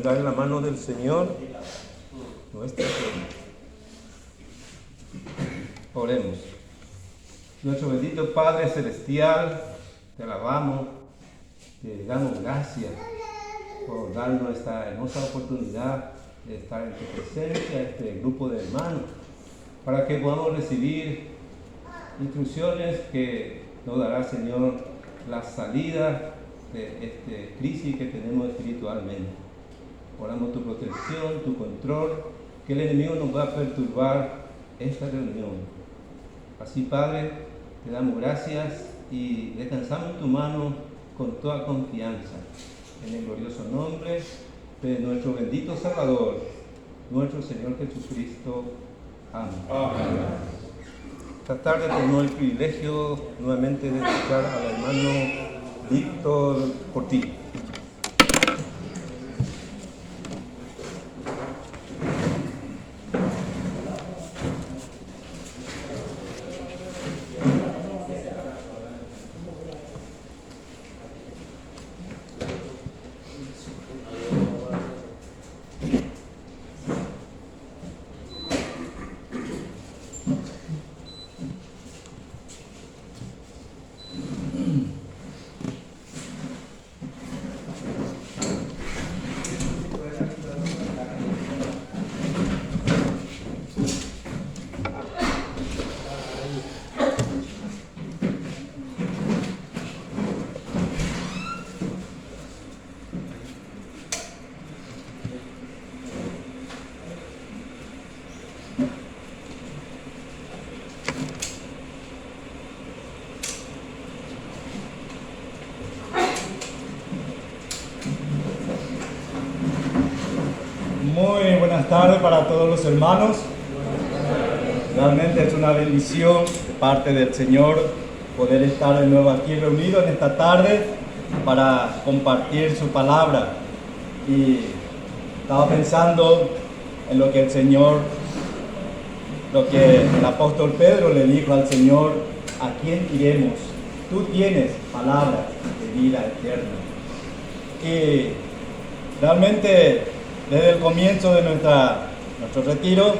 encomendarle la mano del Señor nuestra fe. Oremos. Nuestro bendito Padre Celestial, te alabamos, te damos gracias por darnos esta hermosa oportunidad de estar en tu presencia, este grupo de hermanos, para que podamos recibir instrucciones que nos dará, Señor, la salida de esta crisis que tenemos espiritualmente. Oramos tu protección, tu control, que el enemigo nos va a perturbar esta reunión. Así, Padre, te damos gracias y descansamos en tu mano con toda confianza, en el glorioso nombre de nuestro bendito Salvador, nuestro Señor Jesucristo. Amén. Amén. Esta tarde tenemos el privilegio nuevamente de escuchar al hermano Víctor Portillo. Muy buenas tardes para todos los hermanos. Realmente es una bendición de parte del Señor poder estar de nuevo aquí reunidos en esta tarde para compartir su palabra. Y estaba pensando en lo que el Señor, lo que el apóstol Pedro le dijo al Señor: ¿a quién iremos? Tú tienes palabras de vida eterna. Y realmente desde el comienzo de nuestro retiro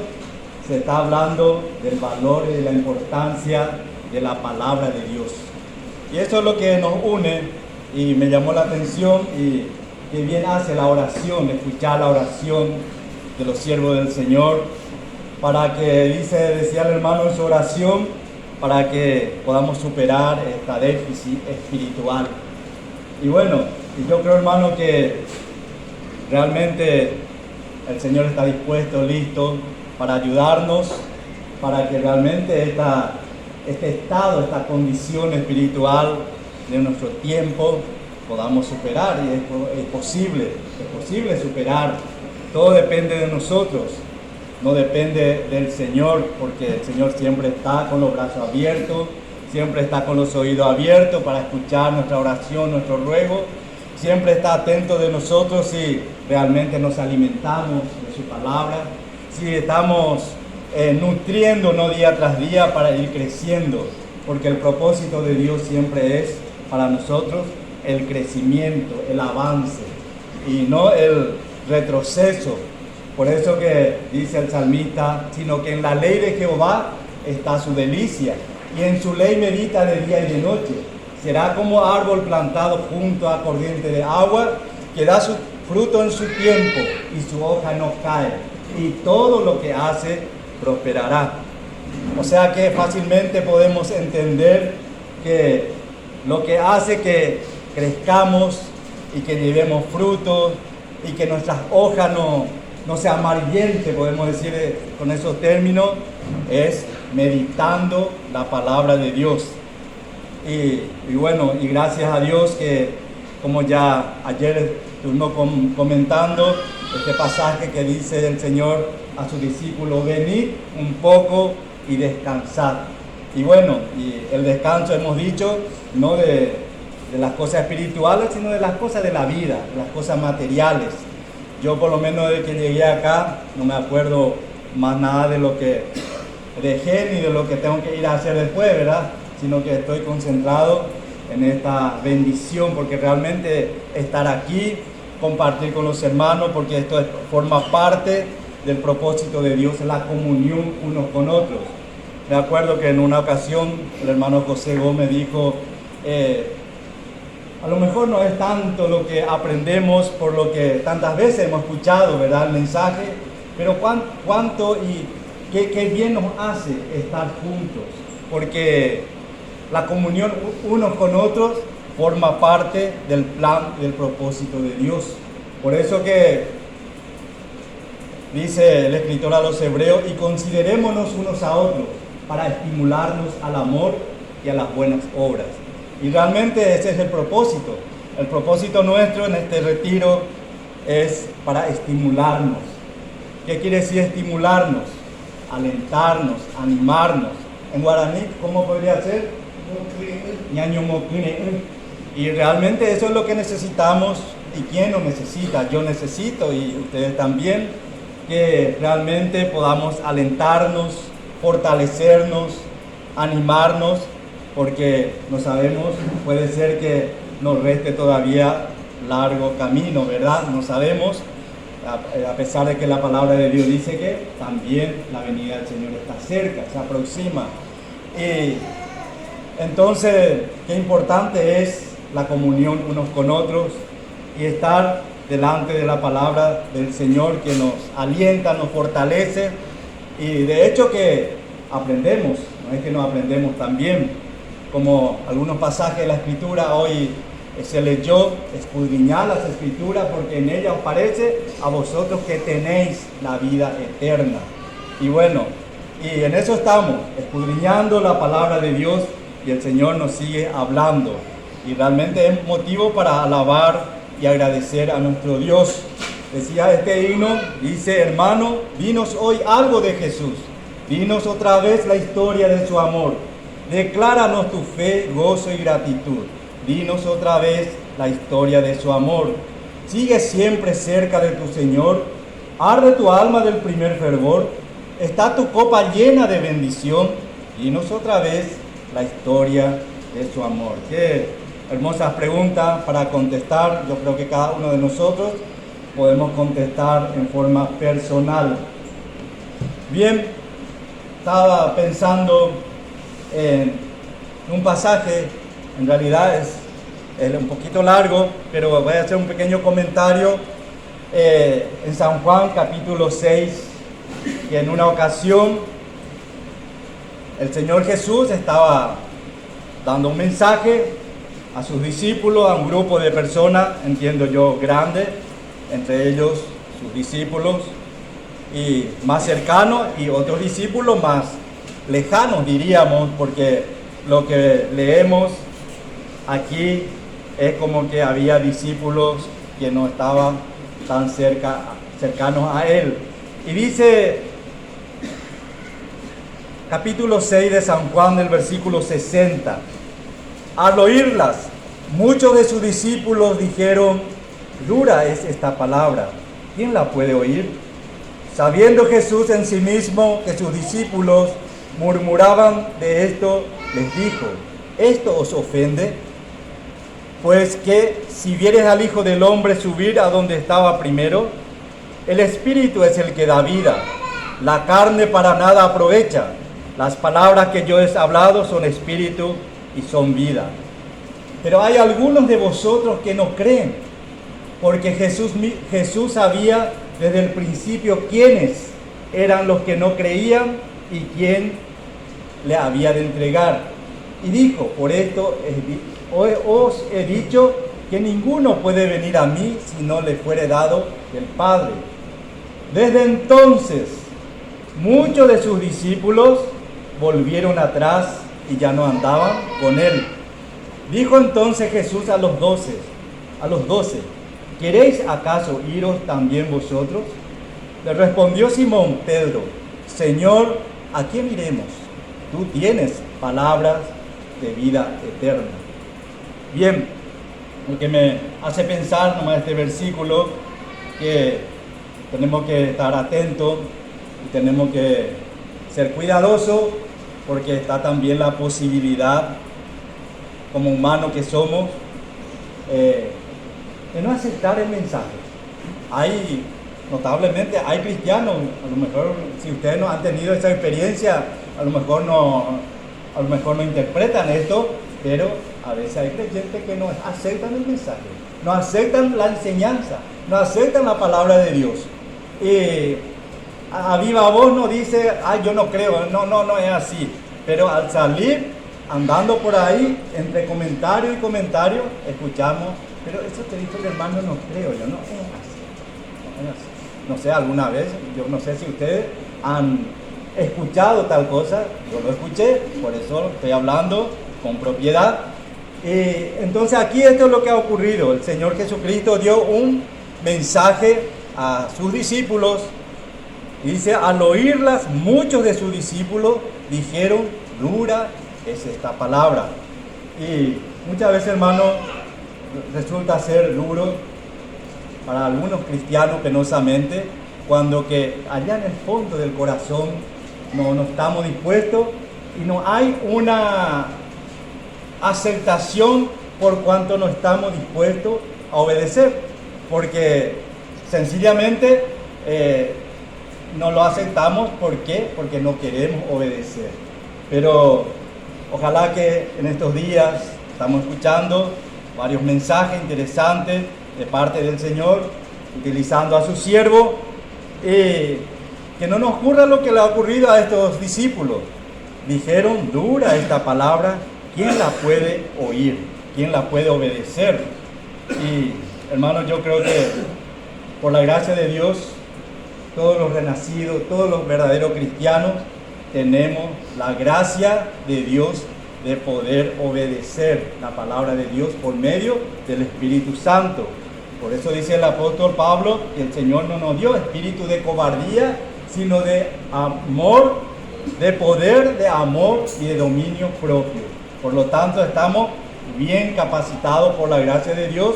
se está hablando del valor y de la importancia de la palabra de Dios. Y eso es lo que nos une, y me llamó la atención, y que bien hace la oración, escuchar la oración de los siervos del Señor, para que, decía el hermano en su oración, para que podamos superar esta déficit espiritual. Y bueno, y yo creo, hermano, que realmente el Señor está dispuesto, listo, para ayudarnos, para que realmente este estado, esta condición espiritual de nuestro tiempo podamos superar. Y es posible superar. Todo depende de nosotros, no depende del Señor, porque el Señor siempre está con los brazos abiertos, siempre está con los oídos abiertos para escuchar nuestra oración, nuestro ruego. Siempre está atento de nosotros si realmente nos alimentamos de su palabra, si estamos nutriéndonos día tras día para ir creciendo, porque el propósito de Dios siempre es para nosotros el crecimiento, el avance y no el retroceso. Por eso que dice el salmista: sino que en la ley de Jehová está su delicia, y en su ley medita de día y de noche. Será como árbol plantado junto a corriente de agua, que da su fruto en su tiempo y su hoja no cae, y todo lo que hace prosperará. O sea que fácilmente podemos entender que lo que hace que crezcamos y que llevemos frutos y que nuestras hojas no se amarillenten, podemos decir con esos términos, es meditando la palabra de Dios. Y bueno, y gracias a Dios que, como ya ayer estuvimos comentando, este pasaje que dice el Señor a sus discípulos: venid un poco y descansad. Y bueno, y el descanso, hemos dicho, no de las cosas espirituales, sino de las cosas de la vida, de las cosas materiales. Yo, por lo menos desde que llegué acá, no me acuerdo más nada de lo que dejé ni de lo que tengo que ir a hacer después, ¿verdad? Sino que estoy concentrado en esta bendición, porque realmente estar aquí compartir con los hermanos, porque esto forma parte del propósito de Dios, la comunión unos con otros. Me acuerdo que en una ocasión el hermano José Gómez dijo, a lo mejor no es tanto lo que aprendemos por lo que tantas veces hemos escuchado, ¿verdad? El mensaje, pero cuánto y qué bien nos hace estar juntos, porque la comunión unos con otros forma parte del plan, del propósito de Dios. Por eso que dice el escritor a los hebreos, y considerémonos unos a otros para estimularnos al amor y a las buenas obras. Y realmente ese es el propósito. El propósito nuestro en este retiro es para estimularnos. ¿Qué quiere decir estimularnos? Alentarnos, animarnos. En guaraní, ¿cómo podría ser? Y realmente eso es lo que necesitamos. ¿Y quién lo necesita? Yo necesito y ustedes también, que realmente podamos alentarnos, fortalecernos, animarnos, porque no sabemos, puede ser que nos reste todavía largo camino, ¿verdad? No sabemos, a pesar de que la palabra de Dios dice que también la venida del Señor está cerca, se aproxima. Y entonces, qué importante es la comunión unos con otros y estar delante de la palabra del Señor, que nos alienta, nos fortalece, y de hecho que aprendemos, no es que no aprendemos también, como algunos pasajes de la Escritura hoy se leyó, escudriñad las Escrituras porque en ellas os parece a vosotros que tenéis la vida eterna. Y bueno, y en eso estamos, escudriñando la palabra de Dios, y el Señor nos sigue hablando, y realmente es motivo para alabar y agradecer a nuestro Dios. Decía este himno, dice: hermano, dinos hoy algo de Jesús, dinos otra vez la historia de su amor, decláranos tu fe, gozo y gratitud, dinos otra vez la historia de su amor. Sigue siempre cerca de tu Señor, arde tu alma del primer fervor, está tu copa llena de bendición, dinos otra vez la historia de su amor. Qué hermosas preguntas para contestar. Yo creo que cada uno de nosotros podemos contestar en forma personal. Bien, estaba pensando en un pasaje, en realidad es un poquito largo, pero voy a hacer un pequeño comentario en San Juan capítulo 6, que en una ocasión el Señor Jesús estaba dando un mensaje a sus discípulos, a un grupo de personas, entiendo yo, grande, entre ellos sus discípulos y más cercanos, y otros discípulos más lejanos, diríamos, porque lo que leemos aquí es como que había discípulos que no estaban tan cercanos a él. Y dice capítulo 6 de San Juan, del versículo 60: al oírlas, muchos de sus discípulos dijeron: dura es esta palabra, ¿quién la puede oír? Sabiendo Jesús en sí mismo que sus discípulos murmuraban de esto, les dijo: ¿esto os ofende? Pues que si vieres al Hijo del Hombre subir a donde estaba primero, el Espíritu es el que da vida, la carne para nada aprovecha. Las palabras que yo he hablado son espíritu y son vida. Pero hay algunos de vosotros que no creen, porque Jesús sabía desde el principio quiénes eran los que no creían y quién le había de entregar. Y dijo: por esto os he dicho que ninguno puede venir a mí si no le fuere dado del Padre. Desde entonces, muchos de sus discípulos volvieron atrás y ya no andaban con él. Dijo entonces Jesús a los 12, ¿queréis acaso iros también vosotros? Le respondió Simón Pedro: Señor, ¿a quién iremos? Tú tienes palabras de vida eterna. Bien, lo que me hace pensar nomás este versículo, que tenemos que estar atentos y tenemos que ser cuidadosos, porque está también la posibilidad, como humanos que somos, de no aceptar el mensaje. Notablemente hay cristianos, a lo mejor si ustedes no han tenido esa experiencia, a lo mejor no interpretan esto, pero a veces hay creyentes que no aceptan el mensaje, no aceptan la enseñanza, no aceptan la palabra de Dios. Y a viva voz no dice, yo no creo, no es así. Pero al salir, andando por ahí, entre comentario y comentario, escuchamos, pero eso que dijo el hermano no creo yo, no es así. No sé, alguna vez, yo no sé si ustedes han escuchado tal cosa, yo lo escuché, por eso estoy hablando con propiedad. Entonces aquí esto es lo que ha ocurrido. El Señor Jesucristo dio un mensaje a sus discípulos. Dice, al oírlas, muchos de sus discípulos dijeron, dura es esta palabra. Y muchas veces, hermano, resulta ser duro para algunos cristianos penosamente, cuando que allá en el fondo del corazón no estamos dispuestos y no hay una aceptación por cuanto no estamos dispuestos a obedecer, porque sencillamente no lo aceptamos. ¿Por qué? Porque no queremos obedecer. Pero ojalá que en estos días estamos escuchando varios mensajes interesantes de parte del Señor, utilizando a su siervo, que no nos ocurra lo que le ha ocurrido a estos discípulos. Dijeron, dura esta palabra, ¿quién la puede oír? ¿Quién la puede obedecer? Y hermanos, yo creo que por la gracia de Dios, todos los renacidos, todos los verdaderos cristianos, tenemos la gracia de Dios de poder obedecer la palabra de Dios por medio del Espíritu Santo. Por eso dice el apóstol Pablo que el Señor no nos dio espíritu de cobardía, sino de amor, de poder, de amor y de dominio propio. Por lo tanto, estamos bien capacitados por la gracia de Dios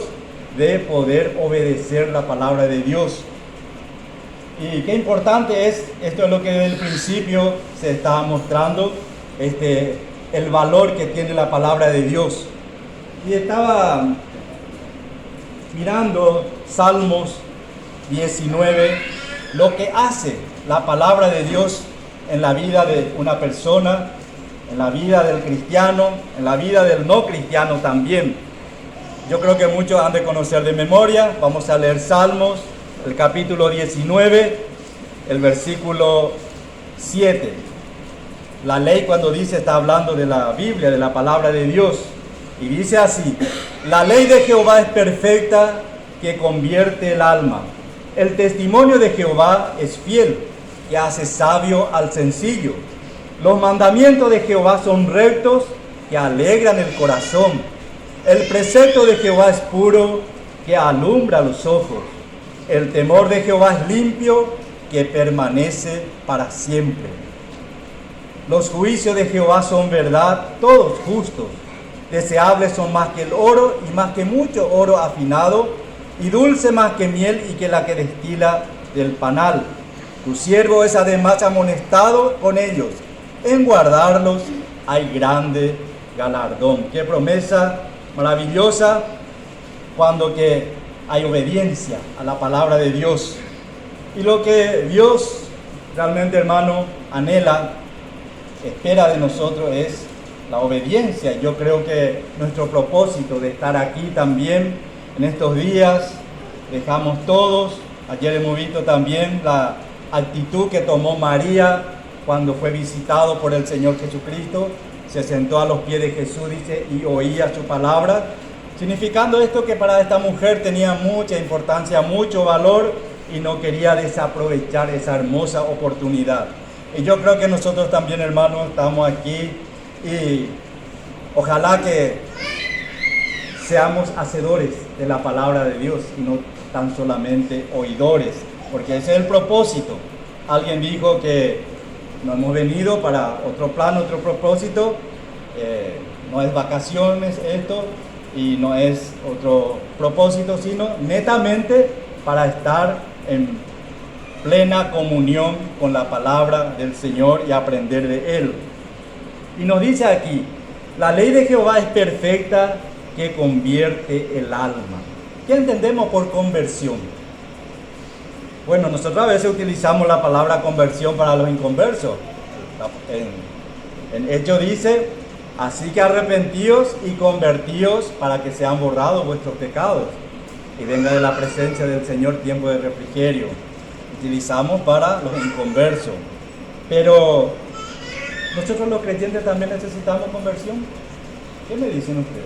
de poder obedecer la palabra de Dios. Y qué importante es, esto es lo que desde el principio se está mostrando, el valor que tiene la palabra de Dios. Y estaba mirando Salmos 19, lo que hace la palabra de Dios en la vida de una persona, en la vida del cristiano, en la vida del no cristiano también. Yo creo que muchos han de conocer de memoria. Vamos a leer Salmos, el capítulo 19, el versículo 7. La ley, cuando dice, está hablando de la Biblia, de la palabra de Dios. Y dice así: la ley de Jehová es perfecta, que convierte el alma. El testimonio de Jehová es fiel, que hace sabio al sencillo. Los mandamientos de Jehová son rectos, que alegran el corazón. El precepto de Jehová es puro, que alumbra los ojos. El temor de Jehová es limpio, que permanece para siempre. Los juicios de Jehová son verdad, todos justos. Deseables son más que el oro y más que mucho oro afinado, y dulce más que miel y que la que destila del panal. Tu siervo es además amonestado con ellos. En guardarlos hay grande galardón. Qué promesa maravillosa cuando que hay obediencia a la palabra de Dios. Y lo que Dios realmente, hermano, anhela, espera de nosotros es la obediencia. Yo creo que nuestro propósito de estar aquí también en estos días, dejamos todos. Ayer hemos visto también la actitud que tomó María cuando fue visitado por el Señor Jesucristo. Se sentó a los pies de Jesús, dice, y oía su palabra, significando esto que para esta mujer tenía mucha importancia, mucho valor, y no quería desaprovechar esa hermosa oportunidad. Y yo creo que nosotros también, hermanos, estamos aquí y ojalá que seamos hacedores de la palabra de Dios y no tan solamente oidores, porque ese es el propósito. Alguien dijo que no hemos venido para otro plan, otro propósito, no es vacaciones esto y no es otro propósito, sino netamente para estar en plena comunión con la palabra del Señor y aprender de Él. Y nos dice aquí, la ley de Jehová es perfecta, que convierte el alma. ¿Qué entendemos por conversión? Bueno, nosotros a veces utilizamos la palabra conversión para los inconversos. En Hechos dice, así que arrepentíos y convertíos para que sean borrados vuestros pecados y venga de la presencia del Señor tiempo de refrigerio. Utilizamos para los inconversos. Pero nosotros los creyentes también necesitamos conversión. ¿Qué me dicen ustedes?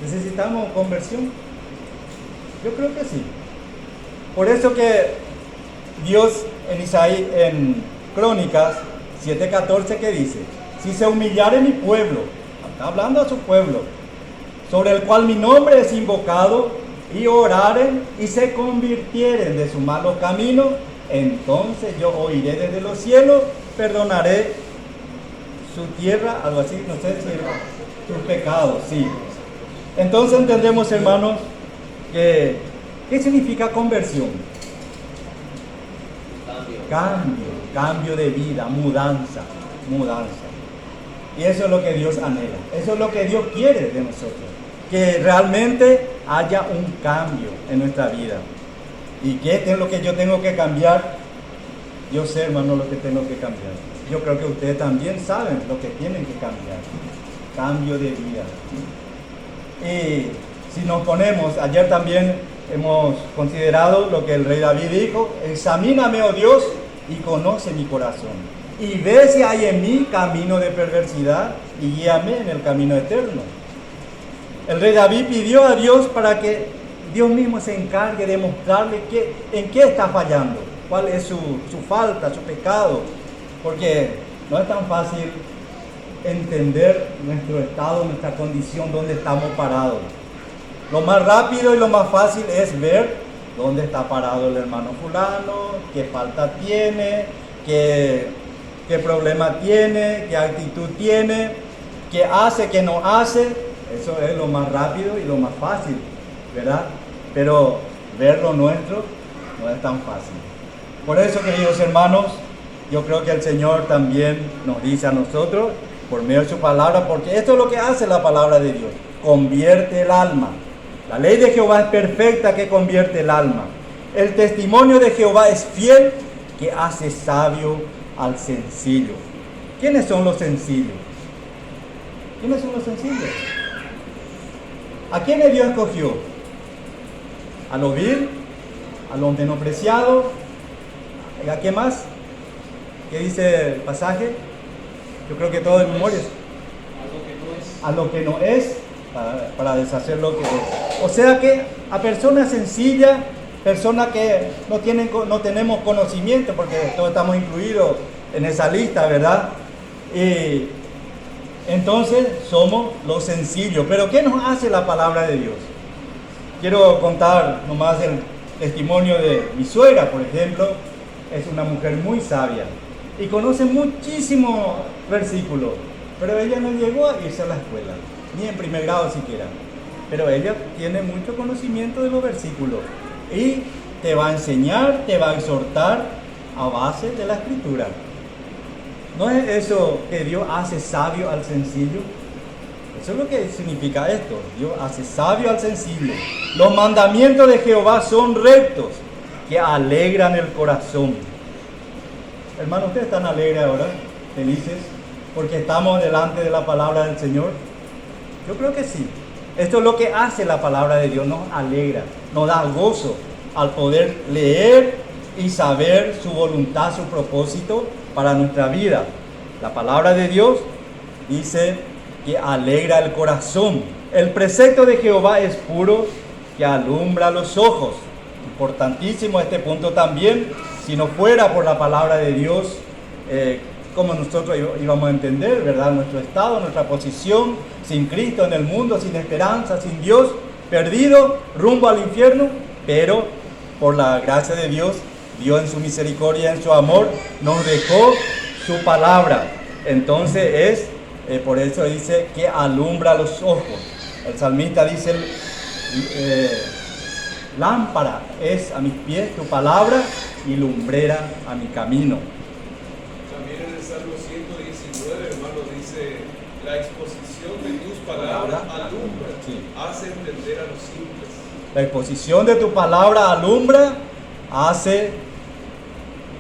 ¿Necesitamos conversión? Yo creo que sí. Por eso que Dios en Crónicas 7:14 que dice, si se humillare mi pueblo, está hablando a su pueblo, sobre el cual mi nombre es invocado, y oraren y se convirtieren de su malo camino, entonces yo oiré desde los cielos, perdonaré su tierra, algo así, no sé si sus pecados, sí. Entonces entendemos, hermanos, que ¿qué significa conversión? Cambio de vida, mudanza. Y eso es lo que Dios anhela, eso es lo que Dios quiere de nosotros, que realmente haya un cambio en nuestra vida. ¿Y qué es lo que yo tengo que cambiar? Yo sé, hermano, lo que tengo que cambiar. Yo creo que ustedes también saben lo que tienen que cambiar. Cambio de vida. Y si nos ponemos, ayer también hemos considerado lo que el rey David dijo, examíname, oh Dios, y conoce mi corazón. Y ve si hay en mí camino de perversidad y guíame en el camino eterno. El rey David pidió a Dios para que Dios mismo se encargue de mostrarle en qué está fallando, cuál es su falta, su pecado, porque no es tan fácil entender nuestro estado, nuestra condición, dónde estamos parados. Lo más rápido y lo más fácil es ver dónde está parado el hermano fulano, qué falta tiene, qué problema tiene, qué actitud tiene, qué hace, qué no hace. Eso es lo más rápido y lo más fácil, ¿verdad? Pero ver lo nuestro no es tan fácil. Por eso, queridos hermanos, yo creo que el Señor también nos dice a nosotros, por medio de su palabra, porque esto es lo que hace la palabra de Dios, convierte el alma. La ley de Jehová es perfecta, que convierte el alma. El testimonio de Jehová es fiel, que hace sabio al sencillo. ¿Quiénes son los sencillos? ¿Quiénes son los sencillos? ¿A quiénes Dios escogió? ¿A lo vil? ¿A lo menospreciado? ¿A qué más? ¿Qué dice el pasaje? Yo creo que todo en memoria. A lo que no es, para deshacer lo que es. O sea que a personas sencillas, personas que no tenemos conocimiento, porque todos estamos incluidos en esa lista, ¿verdad? Y entonces somos los sencillos. Pero ¿qué nos hace la palabra de Dios? Quiero contar nomás el testimonio de mi suegra, por ejemplo. Es una mujer muy sabia y conoce muchísimos versículos, pero ella no llegó a irse a la escuela, ni en primer grado siquiera. Pero ella tiene mucho conocimiento de los versículos y te va a enseñar, te va a exhortar a base de la escritura. ¿No es eso que Dios hace sabio al sencillo? Eso es lo que significa esto. Dios hace sabio al sencillo. Los mandamientos de Jehová son rectos, que alegran el corazón. Hermanos, ¿ustedes están alegres ahora? ¿Felices? Porque estamos delante de la palabra del Señor. Yo creo que sí. Esto es lo que hace la palabra de Dios. Nos alegra, nos da gozo al poder leer y saber su voluntad, su propósito para nuestra vida. La palabra de Dios dice que alegra el corazón. El precepto de Jehová es puro, que alumbra los ojos. Importantísimo este punto también. Si no fuera por la palabra de Dios, como nosotros íbamos a entender, ¿verdad? Nuestro estado, nuestra posición, sin Cristo en el mundo, sin esperanza, sin Dios, perdido, rumbo al infierno. Pero por la gracia de Dios, Dios en su misericordia, en su amor, nos dejó su palabra. Entonces por eso dice que alumbra los ojos. El salmista dice, lámpara es a mis pies tu palabra y lumbrera a mi camino. También en el Salmo 119, hermano, dice, la exposición de tus palabras alumbra, hace entender a los simples. La exposición de tu palabra alumbra, hace,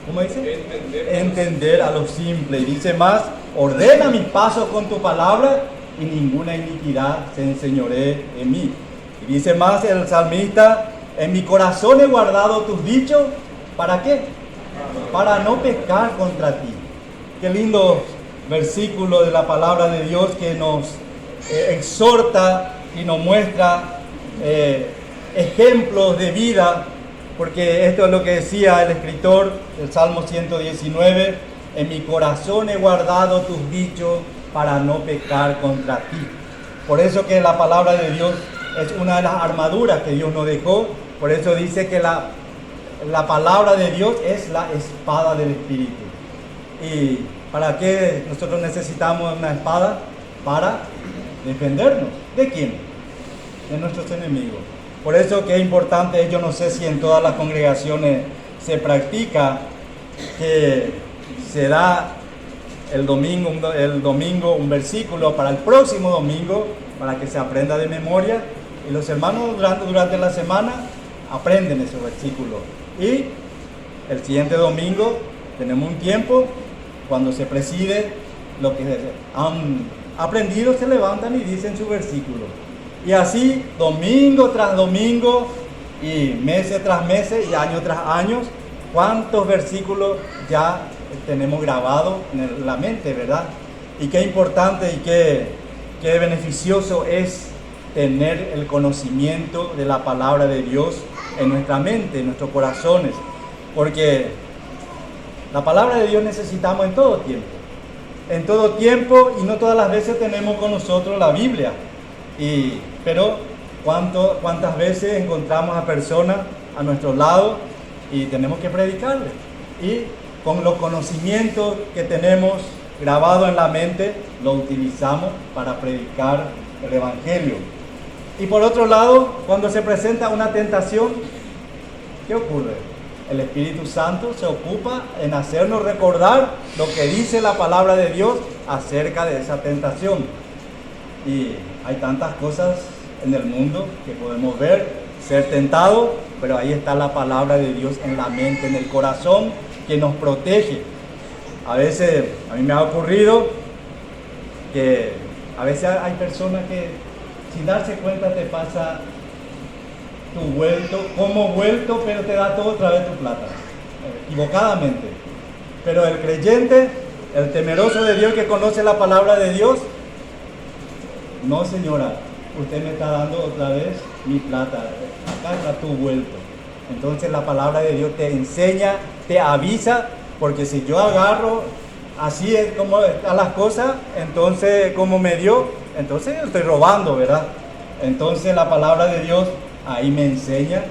¿cómo dice? Entender a lo simple. Y dice más, ordena mis pasos con tu palabra y ninguna iniquidad se enseñoree en mí. Y dice más el salmista, en mi corazón he guardado tus dichos, ¿para qué? Para no pecar contra ti. Qué lindo versículo de la palabra de Dios que nos exhorta y nos muestra ejemplos de vida, porque esto es lo que decía el escritor del Salmo 119, en mi corazón he guardado tus dichos para no pecar contra ti. Por eso que la palabra de Dios es una de las armaduras que Dios nos dejó, por eso dice que la palabra de Dios es la espada del Espíritu. ¿Y para qué nosotros necesitamos una espada? Para defendernos. ¿De quién? De nuestros enemigos. Por eso que es importante, yo no sé si en todas las congregaciones se practica, que se da el domingo un versículo para el próximo domingo, para que se aprenda de memoria, y los hermanos durante la semana aprenden ese versículo. Y el siguiente domingo tenemos un tiempo cuando se preside, lo que han aprendido se levantan y dicen su versículo. Y así, domingo tras domingo, y meses tras meses, y año tras año, cuántos versículos ya tenemos grabados en la mente, ¿verdad? Y qué importante y qué beneficioso es tener el conocimiento de la palabra de Dios en nuestra mente, en nuestros corazones, porque la palabra de Dios necesitamos en todo tiempo, y no todas las veces tenemos con nosotros la Biblia. Pero ¿cuántas veces encontramos a personas a nuestro lado y tenemos que predicarles? Y con los conocimientos que tenemos grabados en la mente, lo utilizamos para predicar el Evangelio. Y por otro lado, cuando se presenta una tentación, ¿qué ocurre? El Espíritu Santo se ocupa en hacernos recordar lo que dice la palabra de Dios acerca de esa tentación. Y hay tantas cosas en el mundo que podemos ver, ser tentados, pero ahí está la palabra de Dios en la mente, en el corazón, que nos protege. A veces, a mí me ha ocurrido que a veces hay personas que sin darse cuenta te pasa tu vuelto, como vuelto, pero te da todo otra vez tu plata, equivocadamente. Pero el creyente, el temeroso de Dios que conoce la palabra de Dios, no, señora, usted me está dando otra vez mi plata, acá está tu vuelto. Entonces la palabra de Dios te enseña, te avisa, porque si yo agarro, así es como están las cosas, entonces como me dio, entonces yo estoy robando, ¿verdad? Entonces la palabra de Dios ahí me enseña,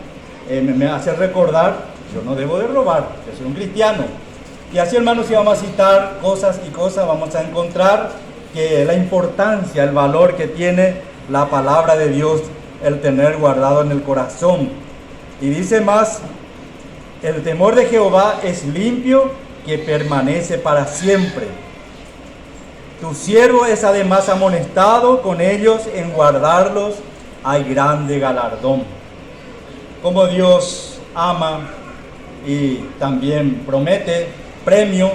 me hace recordar, yo no debo de robar, yo soy un cristiano. Y así, hermanos, si vamos a citar cosas y cosas, vamos a encontrar que la importancia, el valor que tiene la palabra de Dios, el tener guardado en el corazón. Y dice más, el temor de Jehová es limpio, que permanece para siempre. Tu siervo es además amonestado, con ellos en guardarlos hay grande galardón. Como Dios ama y también promete premio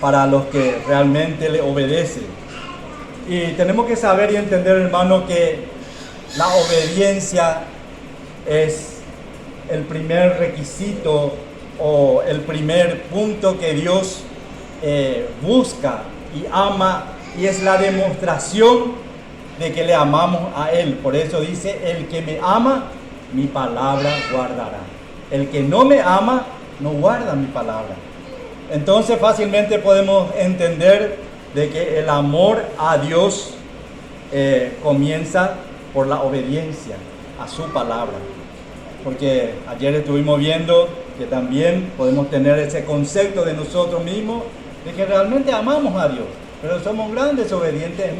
para los que realmente le obedecen. Y tenemos que saber y entender, hermano, que la obediencia es el primer requisito o el primer punto que Dios busca y ama, y es la demostración de que le amamos a Él. Por eso dice, el que me ama, mi palabra guardará. El que no me ama, no guarda mi palabra. Entonces fácilmente podemos entender de que el amor a Dios comienza por la obediencia a su palabra. Porque ayer estuvimos viendo que también podemos tener ese concepto de nosotros mismos, de que realmente amamos a Dios, pero somos grandes obedientes en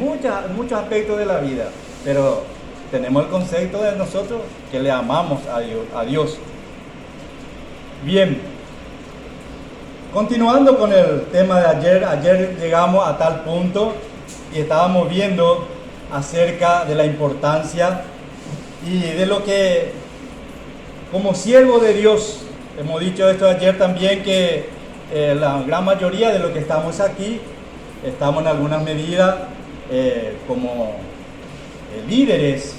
muchos aspectos de la vida, pero tenemos el concepto de nosotros que le amamos a Dios. Bien, continuando con el tema de ayer llegamos a tal punto y estábamos viendo acerca de la importancia y de lo que como siervo de Dios. Hemos dicho esto ayer también, que la gran mayoría de los que estamos aquí estamos en algunas medidas como líderes,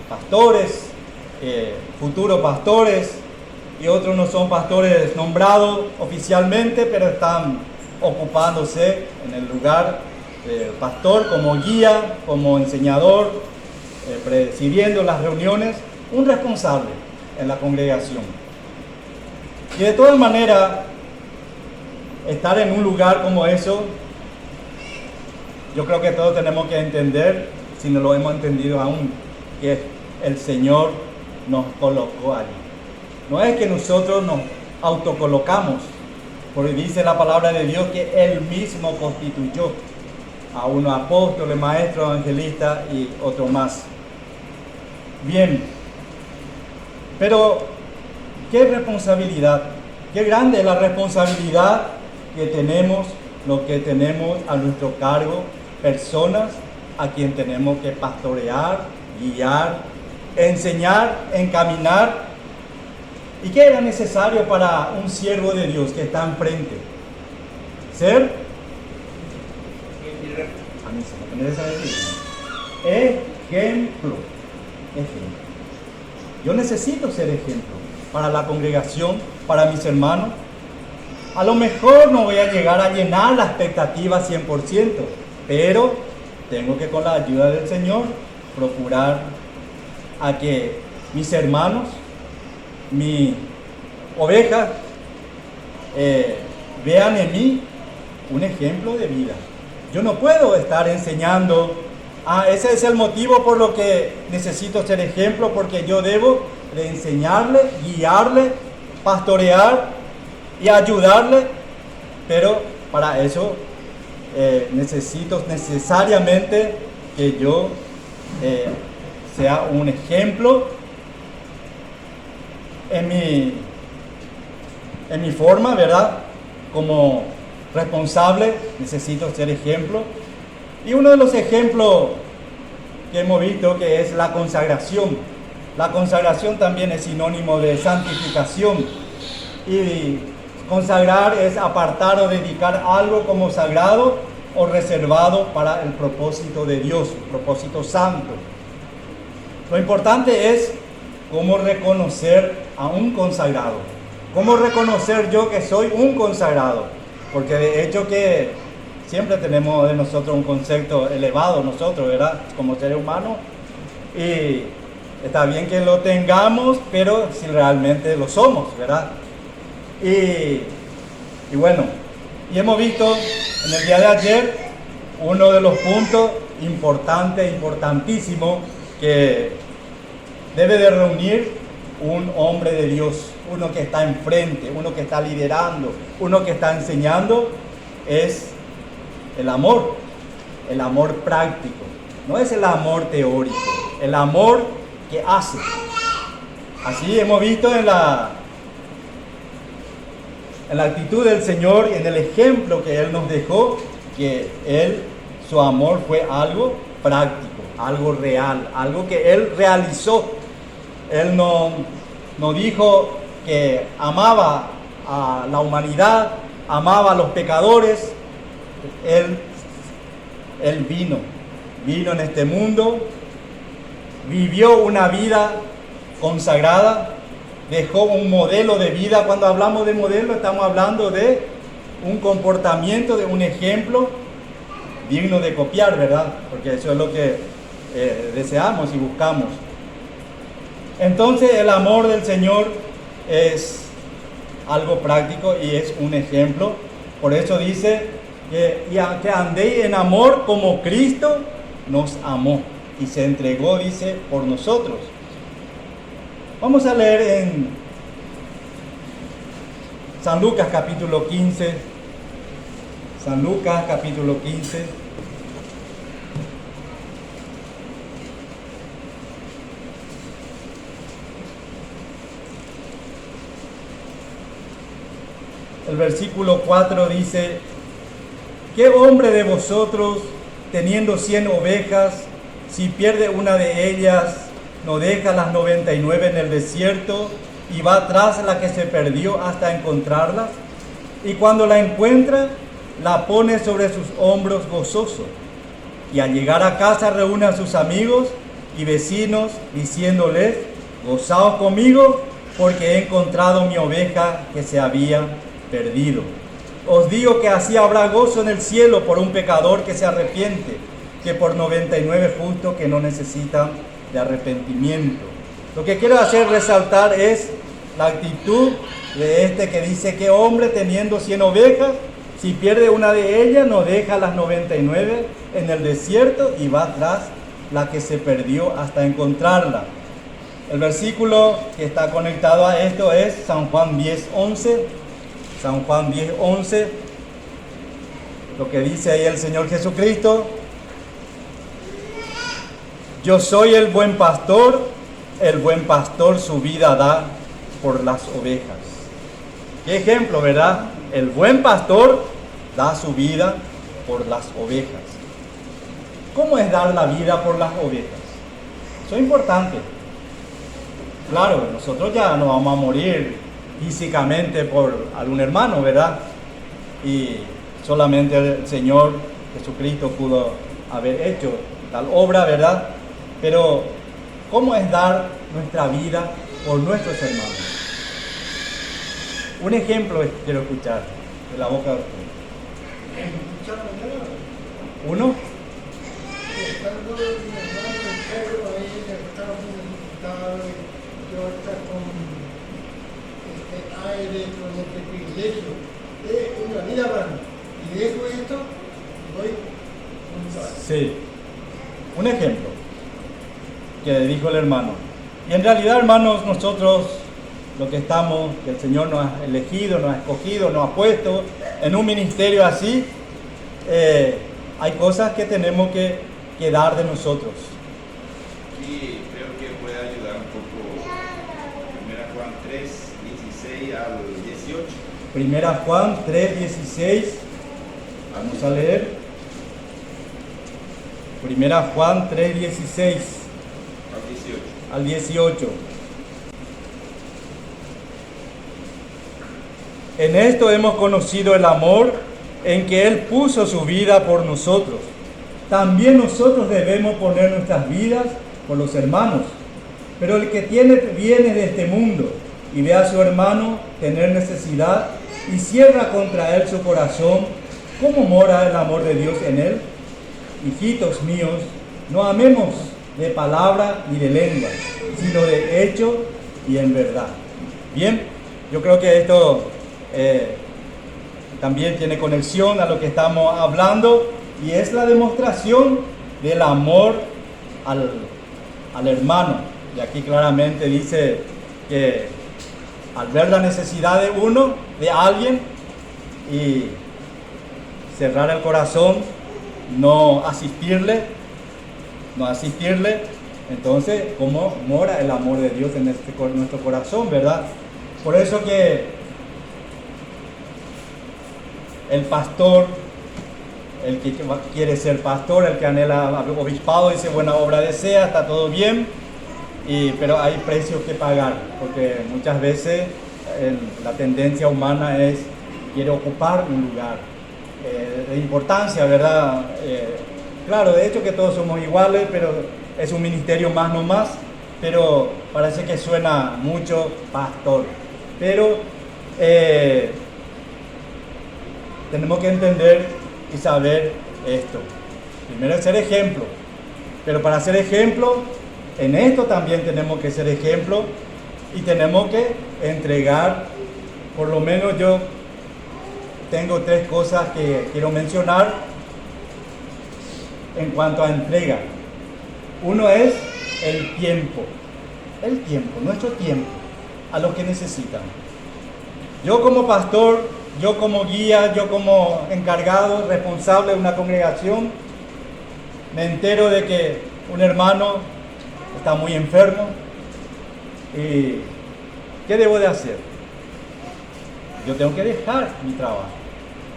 pastores, futuros pastores, y otros no son pastores nombrados oficialmente, pero están ocupándose en el lugar del pastor como guía, como enseñador, presidiendo las reuniones, un responsable en la congregación. Y de todas maneras, estar en un lugar como eso, yo creo que todos tenemos que entender, si no lo hemos entendido aún, que el Señor nos colocó allí. No es que nosotros nos autocolocamos, porque dice la palabra de Dios que Él mismo constituyó a unos apóstoles, maestros, evangelistas y otros más. Bien, pero qué responsabilidad, qué grande es la responsabilidad que tenemos, lo que tenemos a nuestro cargo, personas a quien tenemos que pastorear, guiar, enseñar, encaminar. ¿Y qué era necesario para un siervo de Dios que está enfrente? Ser ejemplo. Yo necesito ser ejemplo para la congregación, para mis hermanos. A lo mejor no voy a llegar a llenar la expectativa 100%, pero tengo que, con la ayuda del Señor, procurar a que mis hermanos, mis ovejas, vean en mí un ejemplo de vida. Yo no puedo estar enseñando, ese es el motivo por lo que necesito ser ejemplo, porque yo debo de enseñarle, guiarle, pastorear y ayudarle, pero para eso necesito necesariamente que yo sea un ejemplo en mi forma, ¿verdad? Como responsable necesito ser ejemplo. Y uno de los ejemplos que hemos visto, que es la consagración. La consagración también es sinónimo de santificación. Y consagrar es apartar o dedicar algo como sagrado o reservado para el propósito de Dios, propósito santo. Lo importante es cómo reconocer a un consagrado. Cómo reconocer yo que soy un consagrado. Porque de hecho que siempre tenemos de nosotros un concepto elevado nosotros, ¿verdad? Como seres humanos. Y está bien que lo tengamos, pero si realmente lo somos, ¿verdad? Y bueno, y hemos visto en el día de ayer uno de los puntos importantísimos que debe de reunir un hombre de Dios, uno que está enfrente, uno que está liderando, uno que está enseñando, es el amor práctico. No es el amor teórico, el amor que hace. Así hemos visto en la actitud del Señor y en el ejemplo que Él nos dejó, que su amor fue algo práctico, algo real, algo que Él realizó. Él no dijo que amaba a la humanidad, amaba a los pecadores. Él vino en este mundo, vivió una vida consagrada, dejó un modelo de vida. Cuando hablamos de modelo, estamos hablando de un comportamiento, de un ejemplo digno de copiar, ¿verdad? Porque eso es lo que deseamos y buscamos. Entonces el amor del Señor es algo práctico y es un ejemplo. Por eso dice que andéis en amor como Cristo nos amó y se entregó, dice, por nosotros. Vamos a leer en San Lucas capítulo 15. San Lucas capítulo 15. El versículo 4 dice: ¿qué hombre de vosotros, teniendo 100 ovejas, si pierde una de ellas, no deja las 99 en el desierto y va tras la que se perdió hasta encontrarla. Y cuando la encuentra, la pone sobre sus hombros gozoso. Y al llegar a casa reúne a sus amigos y vecinos, diciéndoles: gozaos conmigo, porque he encontrado mi oveja que se había perdido. Os digo que así habrá gozo en el cielo por un pecador que se arrepiente, que por 99 justos que no necesitan de arrepentimiento. Lo que quiero hacer resaltar es la actitud de este que dice: que hombre teniendo 100 ovejas, si pierde una de ellas, no deja las 99 en el desierto y va tras la que se perdió hasta encontrarla. El versículo que está conectado a esto es San Juan 10:11. San Juan 10:11, lo que dice ahí el Señor Jesucristo: yo soy el buen pastor su vida da por las ovejas. Qué ejemplo, ¿verdad? El buen pastor da su vida por las ovejas. ¿Cómo es dar la vida por las ovejas? Eso es importante. Claro, nosotros ya no vamos a morir físicamente por algún hermano, ¿verdad? Y solamente el Señor Jesucristo pudo haber hecho tal obra, ¿verdad? Pero ¿cómo es dar nuestra vida por nuestros hermanos? Un ejemplo quiero escuchar de la boca de usted. ¿Uno? Aire, con este privilegio de una vida grande, y dejo esto y voy con Sí, un ejemplo que dijo el hermano. Y en realidad, hermanos, nosotros lo que estamos, que el Señor nos ha elegido, nos ha escogido, nos ha puesto en un ministerio así, hay cosas que tenemos que dar de nosotros. Y creo que puede ayudar un poco 1 Juan 3, 16 al 18. Primera Juan 3, 16. Vamos a leer. Primera Juan 3, 16 al 18. En esto hemos conocido el amor, en que Él puso su vida por nosotros. También nosotros debemos poner nuestras vidas por los hermanos. Pero el que tiene bienes de este mundo y ve a su hermano tener necesidad y cierra contra él su corazón, ¿cómo mora el amor de Dios en él? Hijitos míos, no amemos de palabra ni de lengua, sino de hecho y en verdad. Bien, yo creo que esto también tiene conexión a lo que estamos hablando, y es la demostración del amor al hermano. Y aquí claramente dice que al ver la necesidad de uno, de alguien, y cerrar el corazón, no asistirle, entonces, ¿cómo mora el amor de Dios en nuestro corazón, verdad? Por eso que el pastor, el que quiere ser pastor, el que anhela obispado, dice: buena obra desea, está todo bien, pero hay precios que pagar, porque muchas veces la tendencia humana es, quiere ocupar un lugar de importancia, ¿verdad? Claro, de hecho que todos somos iguales, pero es un ministerio más no más, pero parece que suena mucho pastor. Pero tenemos que entender y saber esto. Primero es ser ejemplo, pero para ser ejemplo, en esto también tenemos que ser ejemplo y tenemos que entregar. Por lo menos yo tengo 3 cosas que quiero mencionar en cuanto a entrega. Uno es el tiempo, nuestro tiempo, a los que necesitan. Yo como pastor, yo como guía, yo como encargado, responsable de una congregación, me entero de que un hermano está muy enfermo. ¿Y qué debo de hacer? Yo tengo que dejar mi trabajo.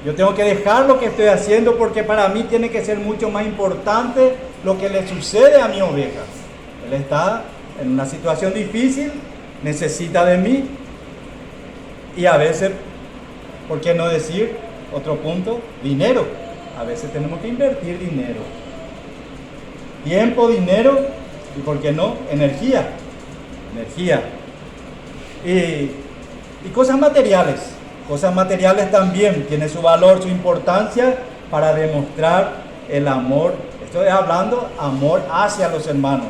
Yo tengo que dejar lo que estoy haciendo, porque para mí tiene que ser mucho más importante lo que le sucede a mi oveja. Él está en una situación difícil necesita de mí. Y a veces, ¿por qué no decir otro punto? Dinero. A veces tenemos que invertir dinero. Tiempo, dinero y, ¿por qué no? Energía. Y cosas materiales. Cosas materiales también tienen su valor, su importancia para demostrar el amor. Estoy hablando amor hacia los hermanos.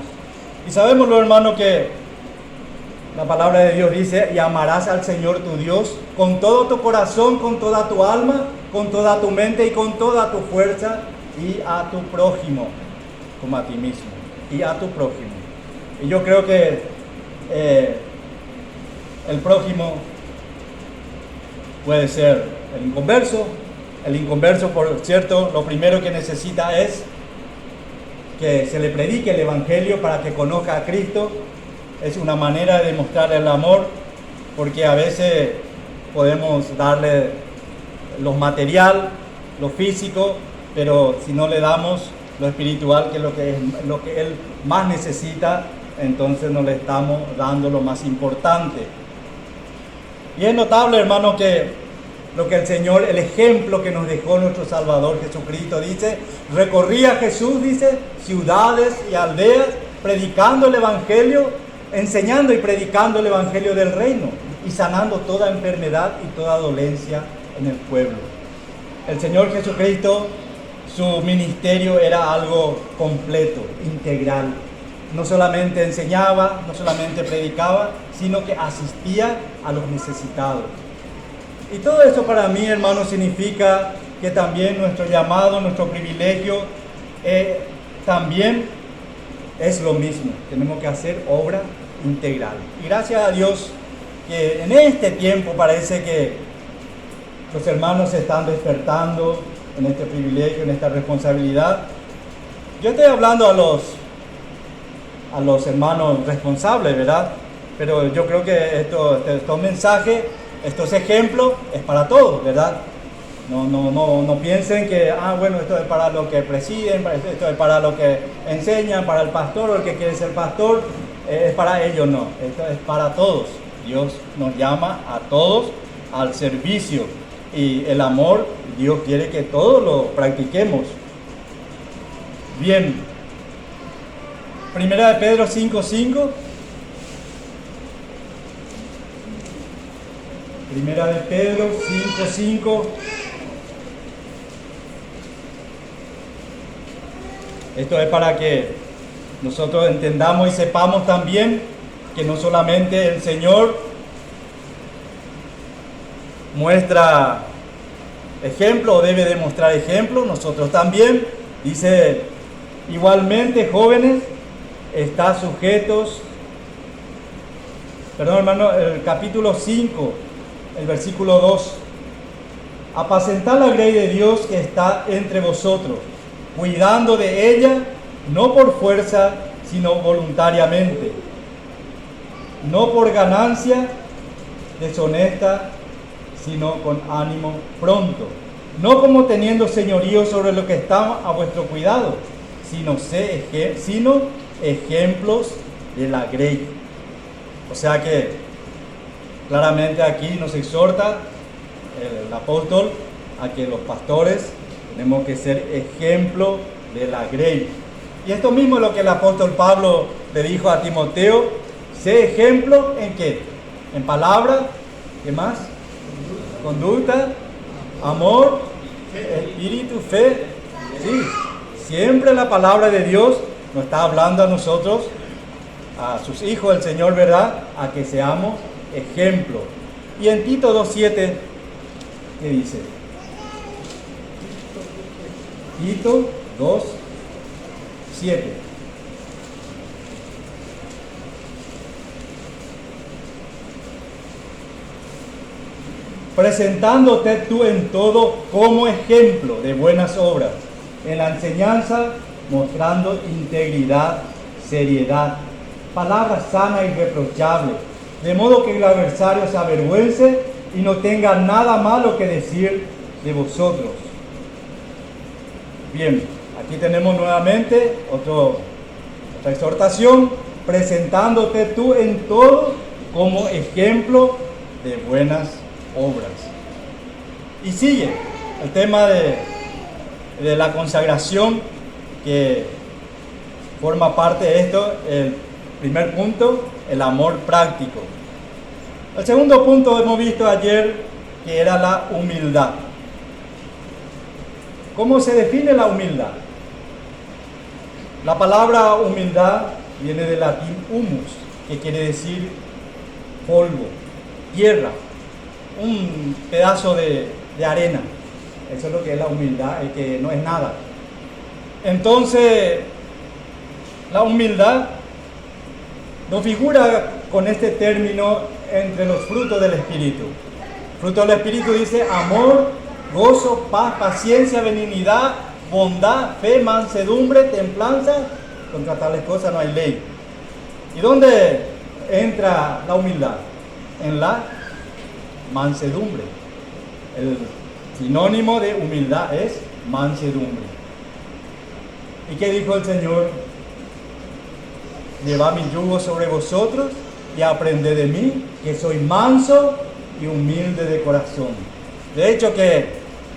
Y sabemos los hermanos que la palabra de Dios dice: y amarás al Señor tu Dios con todo tu corazón, con toda tu alma, con toda tu mente y con toda tu fuerza, y a tu prójimo como a ti mismo. Y a tu prójimo. Y yo creo que el prójimo puede ser el inconverso. El inconverso, por cierto, lo primero que necesita es que se le predique el Evangelio para que conozca a Cristo. Es una manera de demostrar el amor, porque a veces podemos darle lo material, lo físico, pero si no le damos lo espiritual, que es lo que él más necesita, entonces no le estamos dando lo más importante. Y es notable, hermano, que lo que el Señor, el ejemplo que nos dejó nuestro Salvador Jesucristo, dice: recorría Jesús, dice, ciudades y aldeas, predicando el Evangelio, enseñando y predicando el Evangelio del reino y sanando toda enfermedad y toda dolencia en el pueblo. El Señor Jesucristo, su ministerio era algo completo, integral. No solamente enseñaba, no solamente predicaba, sino que asistía a los necesitados. Y todo eso para mí, hermano, significa que también nuestro llamado, nuestro privilegio, también es lo mismo. Tenemos que hacer obra integral. Y gracias a Dios que en este tiempo parece que los hermanos se están despertando en este privilegio, en esta responsabilidad. Yo estoy hablando a los hermanos responsables, ¿verdad? Pero yo creo que estos mensajes, estos ejemplos, es para todos, ¿verdad? No piensen que, bueno, esto es para los que presiden, esto es para los que enseñan, para el pastor o el que quiere ser pastor, es para ellos. No, esto es para todos. Dios nos llama a todos al servicio, y el amor, Dios quiere que todos lo practiquemos. Bien, Primera de Pedro 5:5. Primera de Pedro 5:5. Esto es para que nosotros entendamos y sepamos también que no solamente el Señor muestra ejemplo o debe demostrar ejemplo, nosotros también. Dice: igualmente, jóvenes, está sujetos, hermano, el capítulo 5, el versículo 2. Apacentad la grey de Dios que está entre vosotros, cuidando de ella, no por fuerza, sino voluntariamente, no por ganancia deshonesta, sino con ánimo pronto, no como teniendo señorío sobre lo que está a vuestro cuidado, sino ejemplos de la grey. O sea que claramente aquí nos exhorta el apóstol a que los pastores tenemos que ser ejemplo de la grey. Y esto mismo es lo que el apóstol Pablo le dijo a Timoteo: sé ejemplo en qué, en palabra, ¿qué más? Conducta, amor, espíritu, fe. Sí, siempre la palabra de Dios nos está hablando a nosotros, a sus hijos del Señor, ¿verdad? A que seamos ejemplo. Y en Tito 2:7, ¿qué dice? Tito 2:7. Presentándote tú en todo como ejemplo de buenas obras, en la enseñanza mostrando integridad, seriedad, palabra sana y irreprochable, de modo que el adversario se avergüence y no tenga nada malo que decir de vosotros. Bien, aquí tenemos nuevamente otra exhortación: presentándote tú en todo como ejemplo de buenas obras. Y sigue el tema de la consagración, que forma parte de esto. El primer punto, el amor práctico. El segundo punto hemos visto ayer, que era la humildad. ¿Cómo se define la humildad? La palabra humildad viene del latín humus, que quiere decir polvo, tierra, un pedazo de arena. Eso es lo que es la humildad, es que no es nada. Entonces, la humildad no figura con este término entre los frutos del Espíritu. Fruto del Espíritu dice amor, gozo, paz, paciencia, benignidad, bondad, fe, mansedumbre, templanza. Contra tales cosas no hay ley. ¿Y dónde entra la humildad? En la mansedumbre. El sinónimo de humildad es mansedumbre. ¿Y qué dijo el Señor? Llevad mi yugo sobre vosotros y aprended de mí, que soy manso y humilde de corazón. De hecho que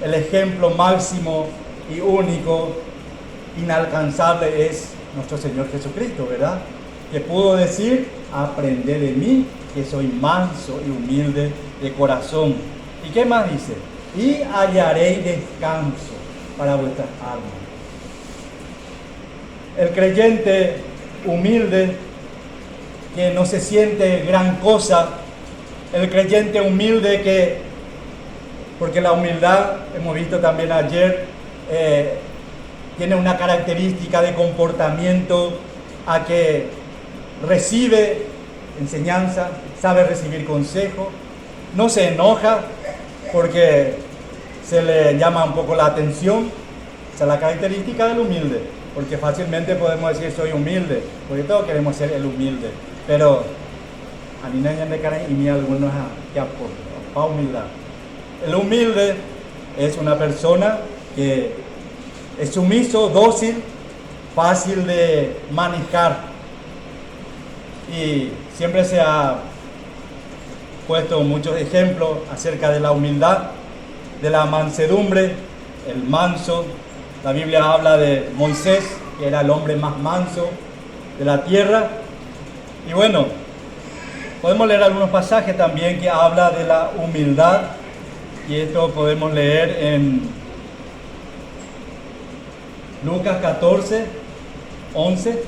el ejemplo máximo y único, inalcanzable, es nuestro Señor Jesucristo, ¿verdad? Que pudo decir, aprended de mí, que soy manso y humilde de corazón. ¿Y qué más dice? Y hallaréis descanso para vuestras almas. El creyente humilde, que no se siente gran cosa, el creyente humilde que, porque la humildad, hemos visto también ayer, tiene una característica de comportamiento a que recibe enseñanza, sabe recibir consejo, no se enoja porque se le llama un poco la atención. Esa es la característica del humilde, porque fácilmente podemos decir soy humilde, porque todos queremos ser el humilde, pero a mí no hay cara y ni algunos que aportan para humildad. El humilde es una persona que es sumiso, dócil, fácil de manejar, y siempre se ha puesto muchos ejemplos acerca de la humildad, de la mansedumbre, el manso. La Biblia habla de Moisés, que era el hombre más manso de la tierra. Y bueno, podemos leer algunos pasajes también que habla de la humildad, y esto podemos leer en Lucas 14, 11.